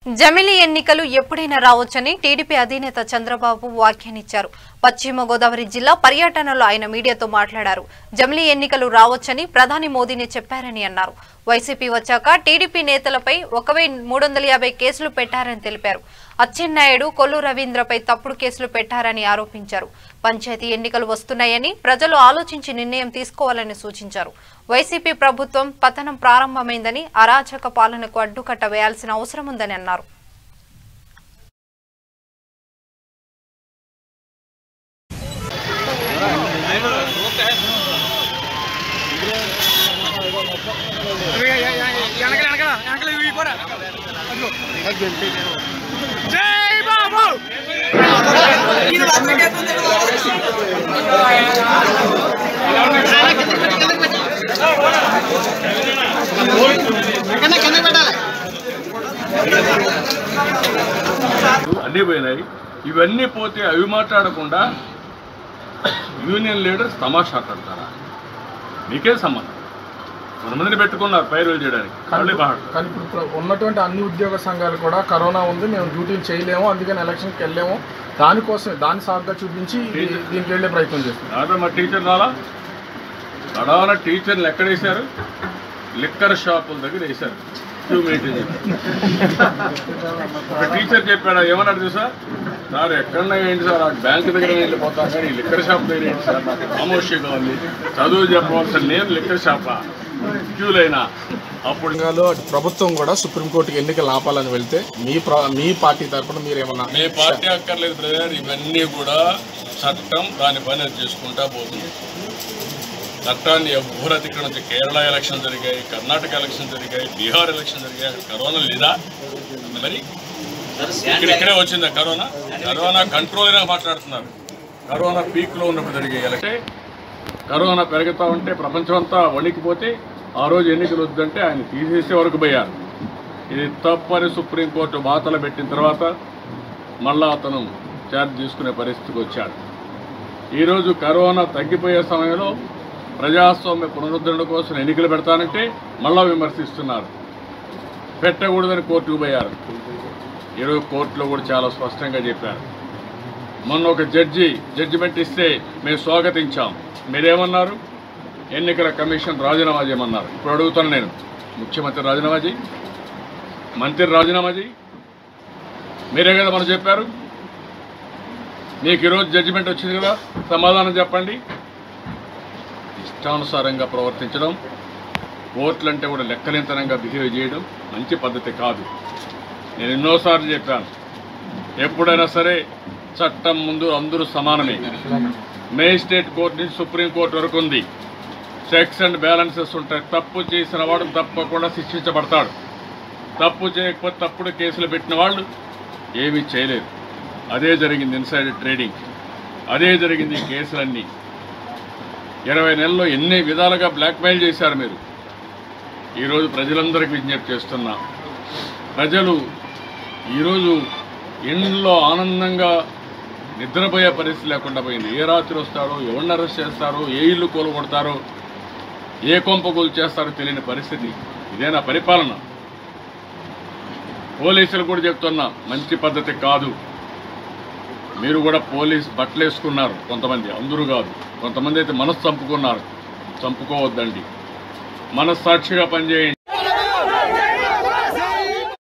జమిలి ఎన్నికలు ఎప్పుడైనా రావొచ్చని టీడీపీ అధినేత చంద్రబాబు వ్యాఖ్యానించారు. పశ్చిమ గోదావరి జిల్లా పర్యటనలో ఆయన మీడియాతో మాట్లాడారు. జమిలి ఎన్నికలు రావొచ్చని ప్రధాని మోదీనే చెప్పారని అన్నారు. వైసీపీ వచ్చాక టీడీపీ నేతలపై 1350 కేసులు పెట్టారని తెలిపారు. అచ్చెన్నాయుడు, కొల్లు రవీంద్రపై తప్పుడు కేసులు పెట్టారని ఆరోపించారు. పంచాయతీ ఎన్నికలు వస్తున్నాయని ప్రజలు ఆలోచించి నిర్ణయం తీసుకోవాలని సూచించారు. వైసీపీ ప్రభుత్వం పతనం ప్రారంభమైందని, అరాచక పాలనకు అడ్డుకట్ట వేయాల్సిన అవసరం ఉందని అన్నారు. జై బాబు అన్నీ పోయినాయి. ఇవన్నీ పోతే అవి మాట్లాడకుండా యూనియన్ లీడర్స్ తమాషా ఆడతారా? మీకే సంబంధం. కొంతమందిని పెట్టుకున్నారు పైరులు చేయడానికి. కానీ ఇప్పుడు ఉన్నటువంటి అన్ని ఉద్యోగ సంఘాలు కూడా కరోనా ఉంది, మేము డ్యూటీలు చేయలేము, అందుకని ఎలక్షన్కి వెళ్ళాము, దానికోసం దాన్ని సాగుగా చూపించి దీనికి వెళ్ళే ప్రయత్నం చేస్తున్నారు. మా టీచర్ రాలా? కడాన టీచర్లు ఎక్కడ వేశారు? లిక్కర్ షాపుల దగ్గర వేశారు. క్యూ మెయింటైన్ చేశారు. ఒక టీచర్ చెప్పాడు, ఏమన్నాడు తెలుసా? సార్ ఎక్కడన్నా ఏంటి సార్, ఆ బ్యాంక్ దగ్గర వెళ్ళిపోతాను కానీ లిక్కర్ షాప్ దగ్గర ఏంటి సార్, నాకు ఖామోషిగా ఉంది, చదువు చెప్పవలసిన నేను లిక్కర్ షాపా క్యూలైనా. అప్పుడు ప్రభుత్వం కూడా సుప్రీంకోర్టుకి ఎన్నికలు ఆపాలని వెళ్తే మీ పార్టీ తరఫున మీరు ఏమన్నా? మీ పార్టీ అక్కర్లేదు బ్రదర్, ఇవన్నీ కూడా చట్టం దాని పని అది చేసుకుంటా పోతుంది. చట్టాన్ని ఎవ్వరు అతిక్రమించి కేరళ ఎలక్షన్ జరిగాయి, కర్ణాటక ఎలక్షన్ జరిగాయి, బీహార్ ఎలక్షన్ జరిగాయి. అక్కడ కరోనా లేదా? మరి ఇక్కడే వచ్చిందా కరోనా? కరోనా కంట్రోల్ అయినా మాట్లాడుతున్నారు. కరోనా పీక్లో ఉన్నప్పుడు జరిగే ఎలక్షన్, కరోనా పెరుగుతూ ఉంటే ప్రపంచం అంతా వణికిపోతే ఆ రోజు ఎన్నికలు వద్దంటే ఆయన తీసేసే వరకు పోయారు. ఇది తప్పని సుప్రీంకోర్టు బాతలు పెట్టిన తర్వాత మళ్ళా అతను ఛార్జ్ తీసుకునే పరిస్థితికి వచ్చాడు. ఈరోజు కరోనా తగ్గిపోయే సమయంలో ప్రజాస్వామ్య పునరుద్ధరణ కోసం ఎన్నికలు పెడతానంటే మళ్ళా విమర్శిస్తున్నారు. పెట్టకూడదని కోర్టుకు పోయారు. ఈరోజు కోర్టులో కూడా చాలా స్పష్టంగా చెప్పారు. మొన్న ఒక జడ్జిమెంట్ ఇస్తే మేము స్వాగతించాం. మీరేమన్నారు? ఎన్నికల కమిషన్ రాజీనామా చేయమన్నారు. ఇప్పుడు అడుగుతాను నేను, ముఖ్యమంత్రి రాజీనామా చేయి, మంత్రి రాజీనామా చేయి, మీరే కదా మనం చెప్పారు. మీకు ఈరోజు జడ్జిమెంట్ వచ్చింది కదా, సమాధానం చెప్పండి. ఇష్టానుసారంగా ప్రవర్తించడం, ఓట్లంటే కూడా లెక్కలేంతనంగా బిహేవ్ చేయడం మంచి పద్ధతి కాదు. నేను ఎన్నోసార్లు చెప్పాను, ఎప్పుడైనా సరే చట్టం ముందు అందరూ సమానమే. మేజిస్ట్రేట్ కోర్టు నుంచి సుప్రీంకోర్టు వరకు ఉంది. చెక్స్ అండ్ బ్యాలెన్సెస్ ఉంటాయి. తప్పు చేసిన వాడు తప్పకుండా శిక్షించబడతాడు. తప్పు చేయకపోతే తప్పుడు కేసులు పెట్టిన వాళ్ళు ఏమీ చేయలేరు. అదే జరిగింది ఇన్సైడ్ ట్రేడింగ్, అదే జరిగింది ఈ కేసులన్నీ. 20 నెలల్లో ఎన్ని విధాలుగా బ్లాక్మెయిల్ చేశారు మీరు. ఈరోజు ప్రజలందరికీ విజ్ఞప్తి చేస్తున్నా, ప్రజలు ఈరోజు ఇంట్లో ఆనందంగా నిద్రపోయే పరిస్థితి లేకుండా పోయింది. ఏ రాత్రి వస్తారో, ఎవరిని అరెస్ట్ చేస్తారో, ఏ ఇల్లు కూలగొడతారో, ఏ కొంప కూలు చేస్తారో తెలియని పరిస్థితి. ఇదేనా పరిపాలన? పోలీసులు కూడా చెప్తున్నా, మంచి పద్ధతి కాదు. మీరు కూడా పోలీస్ బట్టలు వేసుకున్నారు కొంతమంది, అందరూ కాదు. కొంతమంది అయితే మనసు చంపుకున్నారు. చంపుకోవద్దండి, మనస్సాక్షిగా పనిచేయండి.